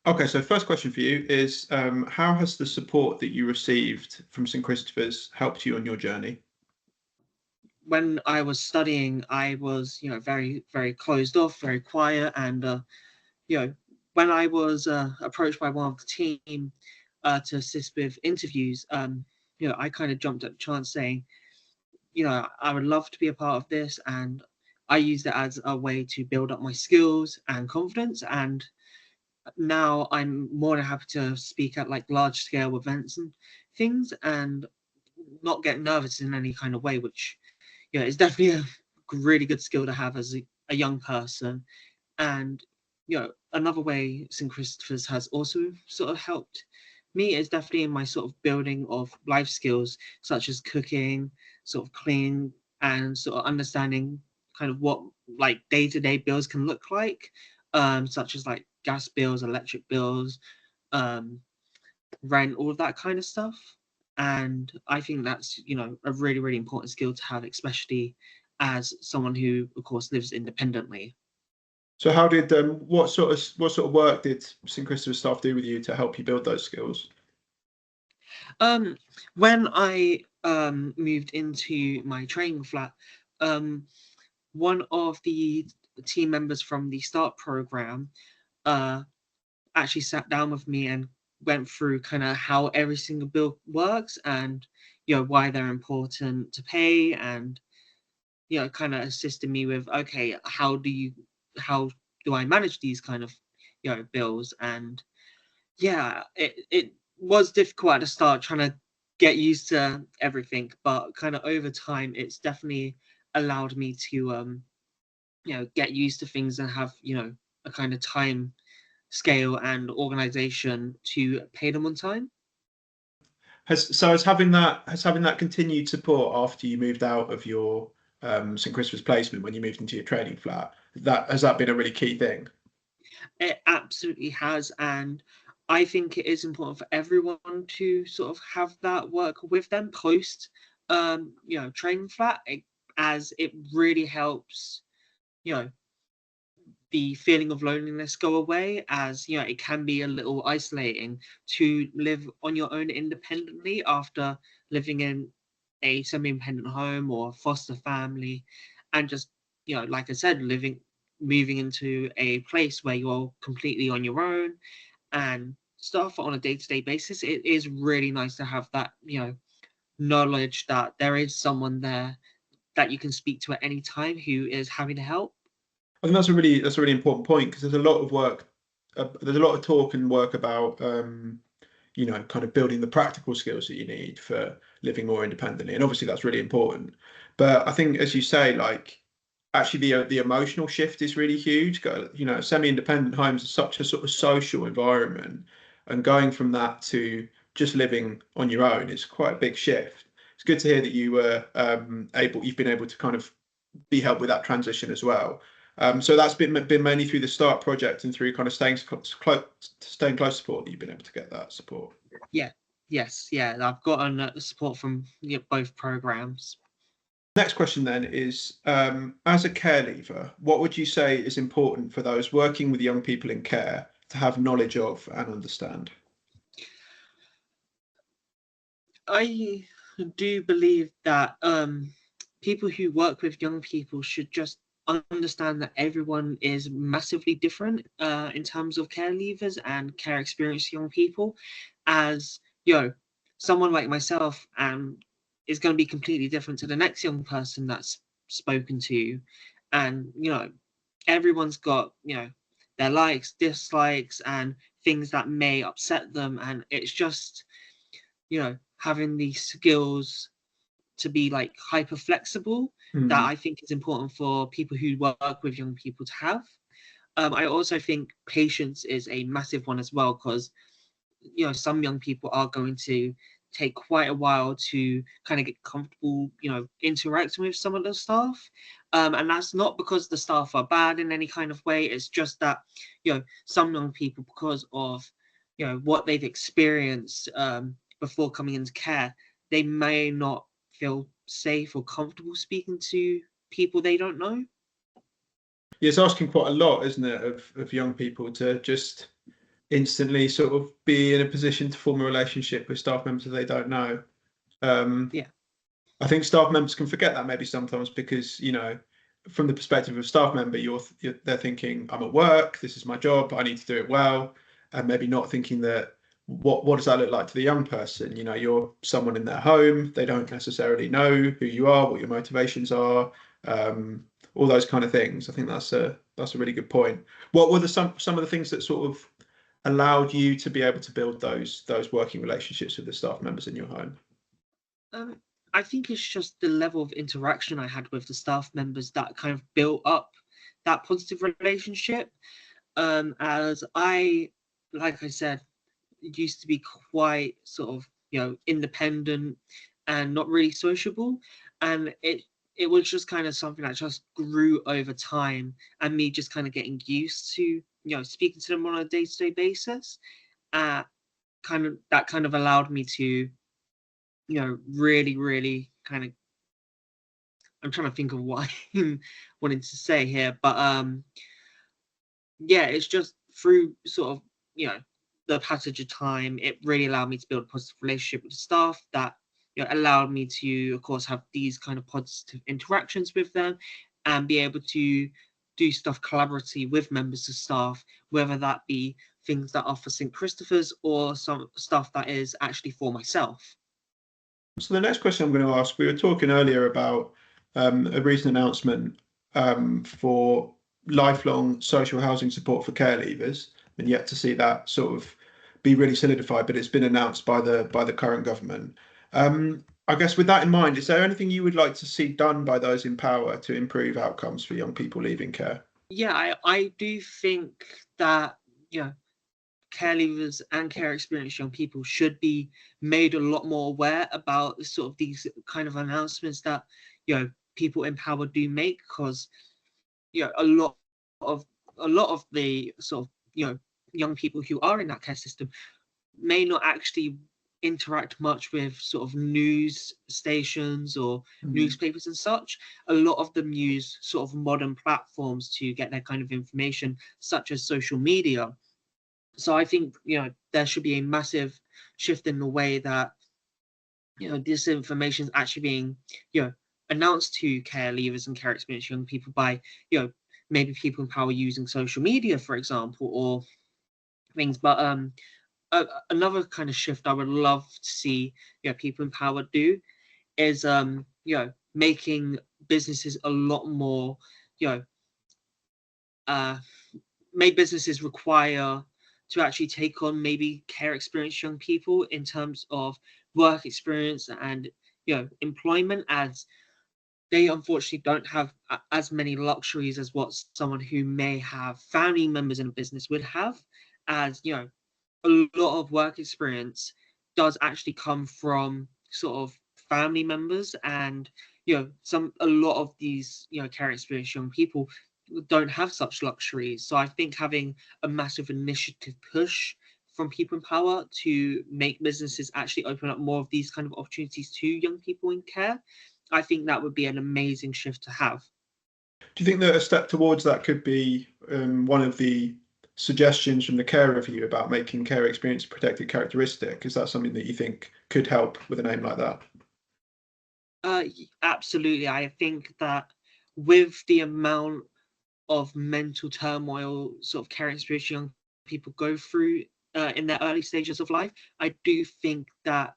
Okay, so first question for you is how has the support that you received from St. Christopher's helped you on your journey? When I was studying, I was, very, very closed off, very quiet, and you know, when I was approached by one of the team to assist with interviews, I kind of jumped at the chance, saying, I would love to be a part of this, and I used it as a way to build up my skills and confidence. And now I'm more than happy to speak at like large scale events and things, and not get nervous in any kind of way, which is definitely a really good skill to have as a young person. And another way St. Christopher's has also sort of helped me is definitely in my sort of building of life skills, such as cooking, sort of cleaning, and sort of understanding kind of what like day-to-day bills can look like, such as like gas bills, electric bills, um, rent, all of that kind of stuff. And I think that's, a really, really important skill to have, especially as someone who, of course, lives independently. So how did what sort of work did St. Christopher's staff do with you to help you build those skills? Um, when I moved into my training flat, um, one of the team members from the START program uh, actually sat down with me and went through kind of how every single bill works, and why they're important to pay, and kind of assisted me with, okay, how do I manage these kind of bills. And yeah, it was difficult at the start trying to get used to everything, but kind of over time it's definitely allowed me to get used to things and have a kind of time scale and organization to pay them on time. Has having that continued support after you moved out of your St. Christopher's placement when you moved into your training flat? That has that been a really key thing? It absolutely has, and I think it is important for everyone to sort of have that work with them post training flat, as it really helps you know the feeling of loneliness go away, as it can be a little isolating to live on your own independently after living in a semi-independent home or foster family, and just like I said, moving into a place where you're completely on your own and stuff on a day-to-day basis. It is really nice to have that knowledge that there is someone there that you can speak to at any time who is happy to help. I think that's a really important point because there's a lot of work, there's a lot of talk and work about kind of building the practical skills that you need for living more independently, and obviously that's really important. But I think, as you say, like actually the emotional shift is really huge. Semi-independent homes are such a sort of social environment, and going from that to just living on your own is quite a big shift. It's good to hear that you've been able to kind of be helped with that transition as well. So that's been mainly through the START project and through kind of staying close support that you've been able to get that support. Yeah, yes, yeah. I've gotten support from both programs. Next question then is, as a care leaver, what would you say is important for those working with young people in care to have knowledge of and understand? I do believe that people who work with young people should just understand that everyone is massively different in terms of care leavers and care experienced young people. As someone like myself is going to be completely different to the next young person that's spoken to, and everyone's got their likes, dislikes, and things that may upset them, and it's just having the skills to be like hyper flexible that Hmm. I think is important for people who work with young people to have. I also think patience is a massive one as well, because some young people are going to take quite a while to kind of get comfortable interacting with some of the staff, and that's not because the staff are bad in any kind of way. It's just that some young people, because of what they've experienced before coming into care, they may not feel safe or comfortable speaking to people they don't know. Yeah, it's asking quite a lot, isn't it, of young people to just instantly sort of be in a position to form a relationship with staff members that they don't know. Um, Yeah. I think staff members can forget that maybe sometimes because, from the perspective of staff member, they're thinking, I'm at work, this is my job, I need to do it well, and maybe not thinking that what does that look like to the young person? You're someone in their home, they don't necessarily know who you are, what your motivations are, all those kind of things. I think that's a really good point. What were some of the things that sort of allowed you to be able to build those working relationships with the staff members in your home? Um, I think it's just the level of interaction I had with the staff members that kind of built up that positive relationship. As like I said, used to be quite sort of, independent and not really sociable, and it was just kind of something that just grew over time, and me just kind of getting used to, speaking to them on a day-to-day basis. Uh, kind of allowed me to, really, really kind of, I'm trying to think of what I'm wanting to say here, but yeah, it's just through sort of, the passage of time, it really allowed me to build a positive relationship with the staff that, allowed me to, of course, have these kind of positive interactions with them and be able to do stuff collaboratively with members of staff, whether that be things that are for St. Christopher's or some stuff that is actually for myself. So the next question I'm going to ask, we were talking earlier about a recent announcement for lifelong social housing support for care leavers, and yet to see that sort of be really solidified, but it's been announced by the current government. I guess with that in mind, is there anything you would like to see done by those in power to improve outcomes for young people leaving care? Yeah, I do think that, care leavers and care experienced young people should be made a lot more aware about sort of these kind of announcements that, people in power do make, because, a of lot of the sort of, young people who are in that care system may not actually interact much with sort of news stations or Mm. newspapers and such. A lot of them use sort of modern platforms to get their kind of information, such as social media. So I think, there should be a massive shift in the way that, this information is actually being, announced to care leavers and care experienced young people by, maybe people in power using social media, for example, or things. But another kind of shift I would love to see, people in power do is, making businesses a lot more, you know, uh, made businesses require to actually take on maybe care experienced young people in terms of work experience and, employment, as they unfortunately don't have as many luxuries as what someone who may have family members in a business would have. As a lot of work experience does actually come from sort of family members, and a lot of these, care experienced young people don't have such luxuries. So I think having a massive initiative push from people in power to make businesses actually open up more of these kind of opportunities to young people in care, I think that would be an amazing shift to have. Do you think that a step towards that could be one of the suggestions from the care review about making care experience a protected characteristic? Is that something that you think could help with a name like that? Absolutely. I think that with the amount of mental turmoil sort of care experience young people go through in their early stages of life, I do think that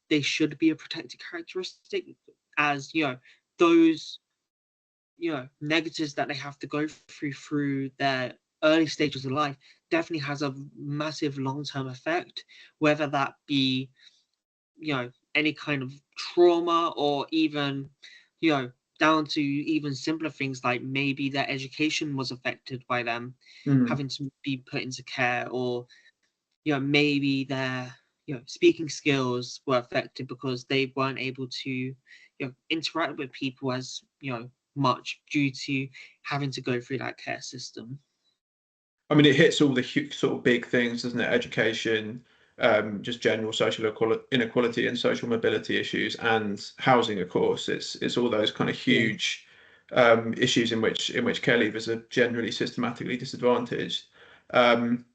they should be a protected characteristic, as those negatives that they have to go through their early stages of life definitely has a massive long-term effect, whether that be any kind of trauma, or even you know down to even simpler things like maybe their education was affected by them Mm. having to be put into care, or maybe their speaking skills were affected because they weren't able to interact with people as much due to having to go through that care system. I mean, it hits all the sort of big things, doesn't it? Education, just general social inequality and social mobility issues, and housing, of course. It's all those kind of Yeah. huge issues in which care leavers are generally systematically disadvantaged. Um,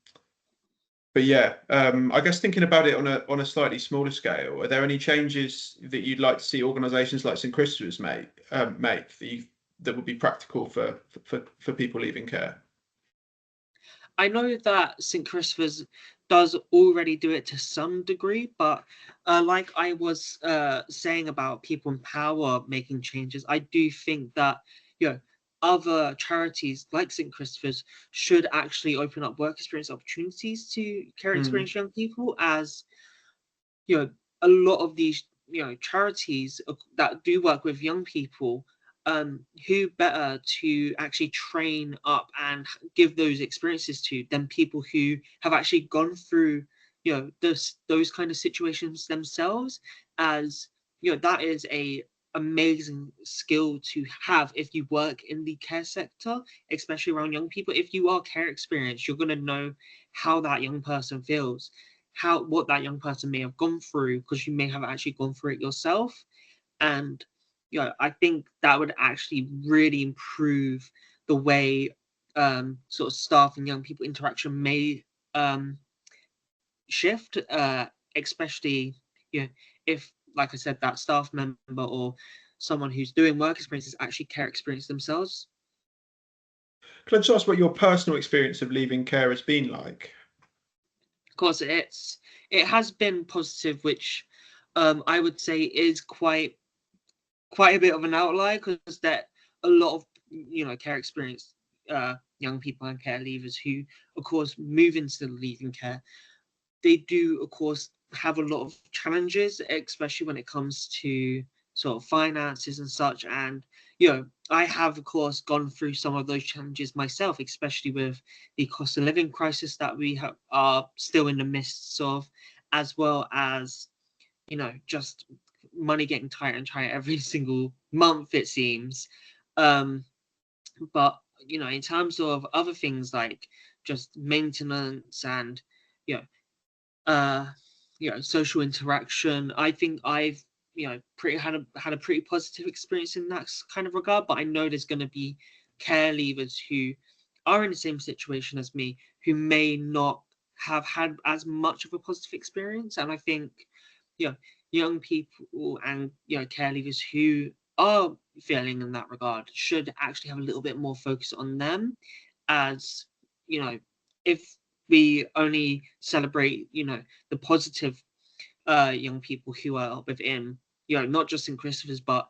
But yeah, I guess thinking about it on a slightly smaller scale, are there any changes that you'd like to see organisations like St Christopher's make that would be practical for people leaving care? I know that St. Christopher's does already do it to some degree, but like I was saying about people in power making changes, I do think that, you know, other charities like St. Christopher's should actually open up work experience opportunities to care Mm, experience young people, as you know, a lot of these, you know, charities that do work with young people, who better to actually train up and give those experiences to than people who have actually gone through, you know, those kind of situations themselves, as you know, that is a amazing skill to have if you work in the care sector, especially around young people. If you are care experienced, you're going to know how that young person feels, how what that young person may have gone through, because you may have actually gone through it yourself. And you know, I think that would actually really improve the way sort of staff and young people interaction may um, shift, especially, you know, if, like I said, that staff member or someone who's doing work experience is actually care experience themselves. Can I just ask what your personal experience of leaving care has been like? Of course, it has been positive, which I would say is quite a bit of an outlier, because that a lot of, you know, care experience young people and care leavers who of course move into leaving care, they do of course have a lot of challenges, especially when it comes to sort of finances and such. And you know, I have of course gone through some of those challenges myself, especially with the cost of living crisis that we are still in the midst of, as well as, you know, just money getting tighter and tighter every single month, it seems. Um, but you know, in terms of other things like just maintenance and, you know, uh, you know, social interaction, I think I've, you know, pretty had a pretty positive experience in that kind of regard. But I know there's going to be care leavers who are in the same situation as me, who may not have had as much of a positive experience. And I think, you know, young people and, you know, care leavers who are failing in that regard should actually have a little bit more focus on them, as you know, if we only celebrate, you know, the positive young people who are within, you know, not just in Christopher's, but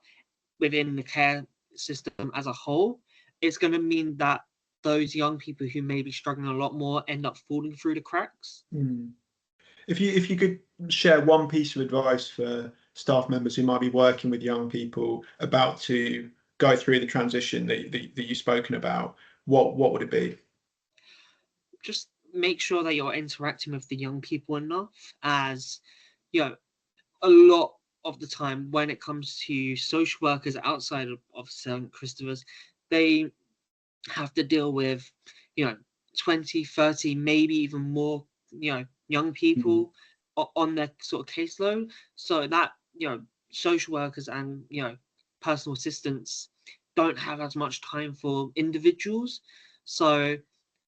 within the care system as a whole, it's going to mean that those young people who may be struggling a lot more end up falling through the cracks. Mm. If you could share one piece of advice for staff members who might be working with young people about to go through the transition that you've spoken about, what would it be? Just make sure that you're interacting with the young people enough, as you know, a lot of the time when it comes to social workers outside of St. Christopher's, they have to deal with, you know, 20, 30, maybe even more, you know, young Mm, people on their sort of caseload. So that, you know, social workers and, you know, personal assistants don't have as much time for individuals. So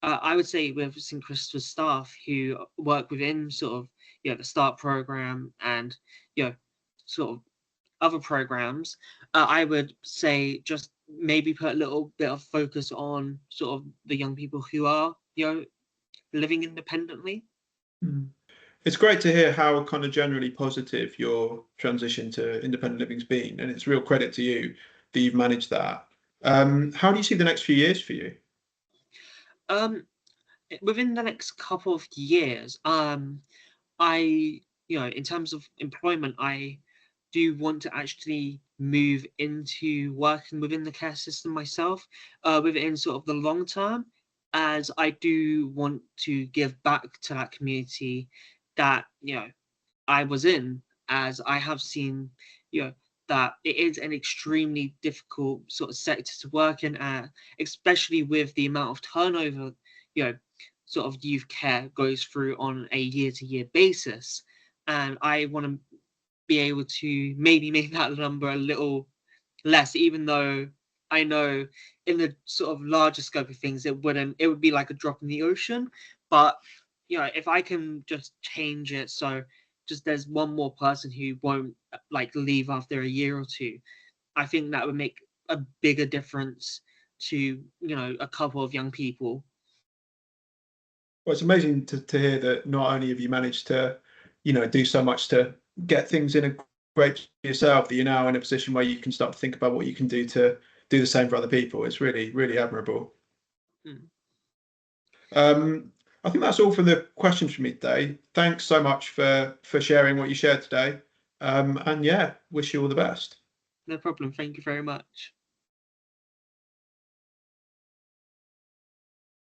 I would say with St. Christopher's staff who work within sort of, you know, the START program and, you know, sort of other programs, I would say just maybe put a little bit of focus on sort of the young people who are, you know, living independently. mm. It's great to hear how kind of generally positive your transition to independent living's been, and it's real credit to you that you've managed that. How do you see the next few years for you? Um, Within the next couple of years, I, you know, in terms of employment, I do want to actually move into working within the care system myself, within sort of the long term, as I do want to give back to that community that, you know, I was in, as I have seen, you know, that it is an extremely difficult sort of sector to work in, especially with the amount of turnover, you know, sort of youth care goes through on a year-to-year basis. And I want to be able to maybe make that number a little less, even though I know in the sort of larger scope of things, it would be like a drop in the ocean. But you know, if I can just change it so just there's one more person who won't like leave after a year or two, I think that would make a bigger difference to, you know, a couple of young people. Well, it's amazing to hear that not only have you managed to, do so much to get things in a great yourself, that you're now in a position where you can start to think about what you can do to do the same for other people. It's really, really admirable. Mm. I think that's all for the questions from me today. Thanks so much for sharing what you shared today. And yeah, wish you all the best. No problem. Thank you very much.